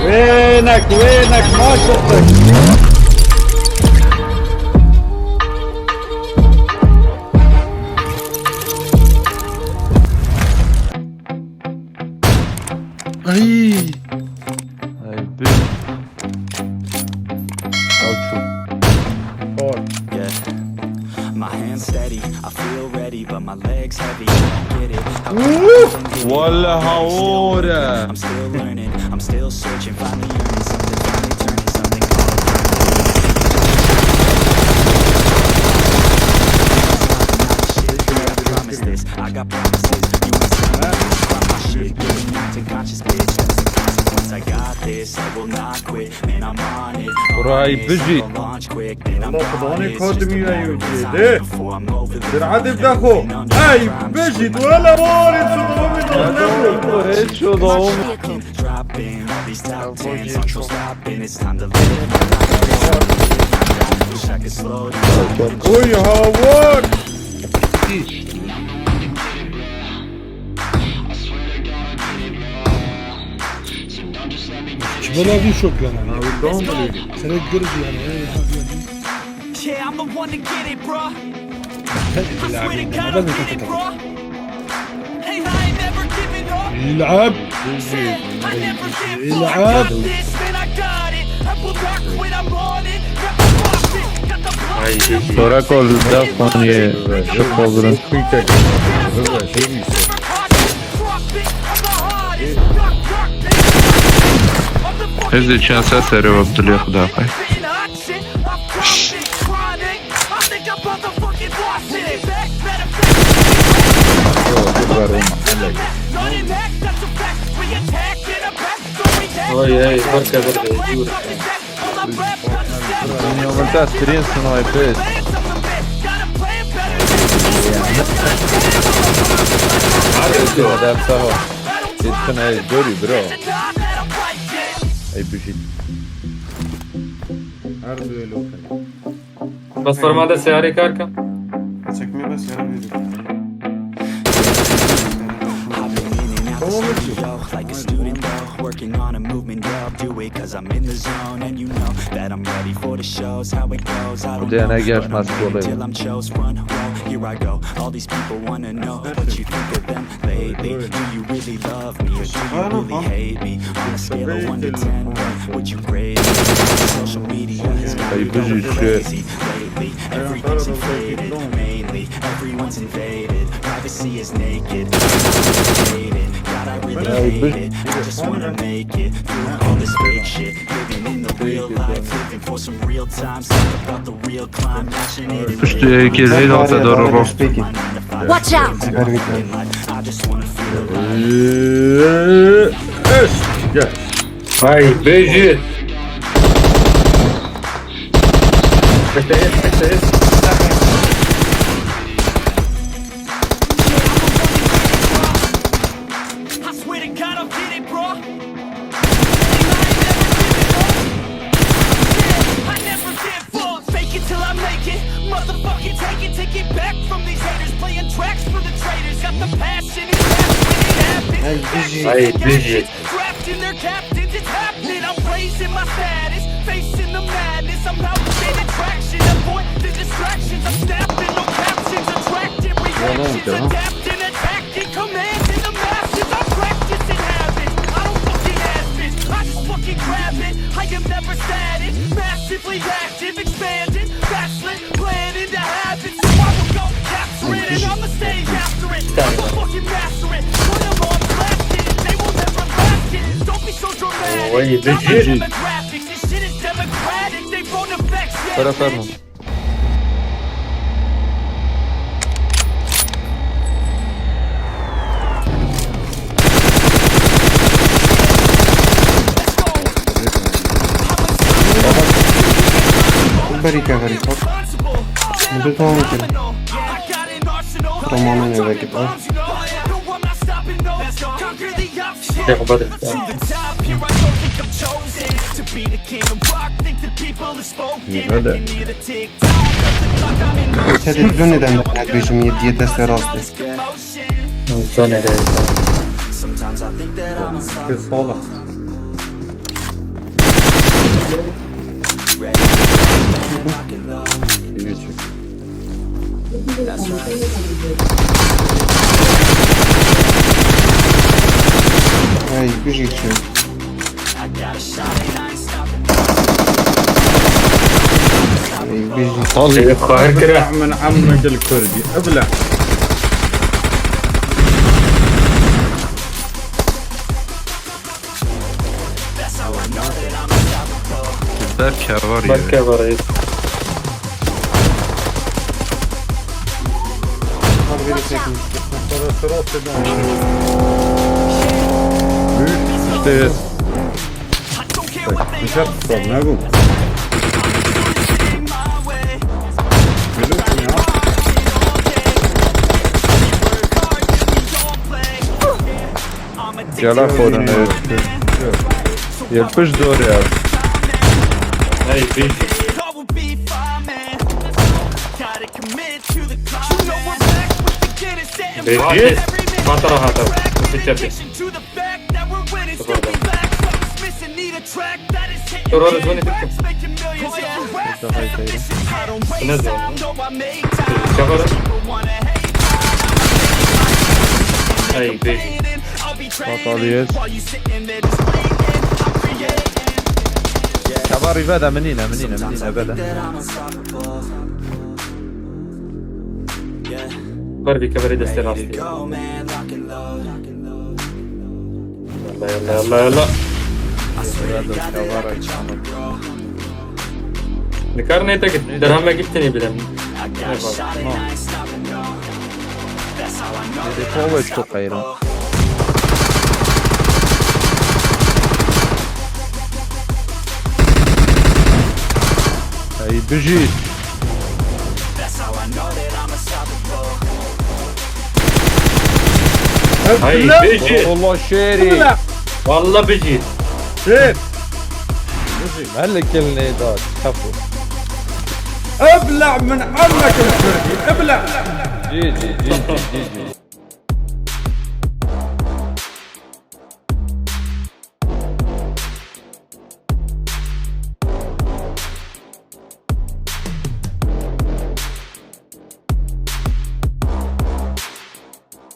وينك ما شفتك. اي My hands steady, I feel ready, but my legs heavy. I don't get it. How come I can't get it? والله I'm still هورة working, I'm still learning, I'm still searching, finally earning something, finally turning something. I promise this, I got promises. You ain't seen me, drop my shit, getting knocked unconscious, bitch. That's the consequence. I got this, I will not quit, man. I'm on it. وراي بيجي Launch quick, man. I'm والله خدوني honest. خادمي Just a يا matter of يوجي. time before I'm over the درعات بداخو اي بجد ولا مورد هيك شو ضوم dropping all these top tens, I'm stopping. It's time to live my life. Wish I could slow down. وي هاورد بلا في شوك انا Let's go. سنة قرد يعني Yeah, I'm the one to get it, bro. I swear to God, ما I'll لازم get it, تتكلم bro. Hey, I ain't never giving up. يلعب I never give يلعب up. Got this, man, I got it. I will not quit, I'm on it. Got the profit, got the profit. Torakol دفعني شوف بولن هذه شانسة سري وقت اللي ياخدها قاي هاي بركة بركة يجور يوم انت استرين سنو اي بيس هذا بسهو يتكن اي دوري برو اي بشي بس فرماده سياري كاركا Çekmeye bas yarım veriyor. Like a student though, working on a movement, yeah, I'll do it cause I'm in the zone. And you know that I'm ready for the shows, how it goes, I don't Then know, I guess but must I'm go waiting there. till I'm chose. Front row, here I go, all these people wanna know what you think of them lately. Do you really love me or do you really hate me? On a scale of 1 to 10, what would you grade me? Social media has got me going crazy lately. Everything's inflated, mainly everyone's invaded. Privacy is naked, God, I really hate it. I just wanna make it through all this fake shit. Living in the real life, living for some real times. Talk about the real climb, passionate and Пусть кирей долта дорого Watch out! I just wanna feel Gel. هاي بيجي I swear to God, I'll get it, bro. I never give up. Fake it till I make it. Motherfucking take it back from these haters. Playing tracks for the traitors. Got the passion, it's happening, it happens. هاي بيجي Drafting their captains, it's happening. I'm raising my status, facing the madness. I'm out gaining traction, avoid the distractions. I'm snapping, no captions, attracting reactions, adapting, attacking, commanding the masses. I'm practicing habits. I don't fucking ask this, I just fucking grab it. I am never static, massively active, expanding, backslid, planning to have it. So I will go capture it, and I'ma stay after it. I will fucking master it. Put them on blasted, they will never last it. Don't be so dramatic. Ой, Not my бежит. demographics, this shit is democratic. They won't affect shit. Тарасарну Барика говорит, ну ты там Романа не закидал. تاخد بدري Sedi dlu neden nagrywam je desne rosty. Co nie daje Kız sola. Ай, бежит человек. Ай, бежит. Ey Harika. ابلع من عمك الكردي ابلع. Berk var ya. Barka var reis. Hadi biri çekin. İşte مش هتصل نقوم Gel kodan evet. Yapış doğru ya. Ey Bejit. Bejit. Mata rahat ol. Bitti. Şurada звони bitti. Ne zaman? Çakara. Ey Bejit. Bakalıyız. Kabar rivada menina bada. Harbi kabari destek rastı. Yalla yalla. Nikar ne tek derham gitti ne bileyim. Kova çok ayrı. Ay bejit. Ay Bejit. Allah şeri. Valla Bejit. شيف مالك اللي دار كفو. ابلع من عمك الكردي ابلع. جي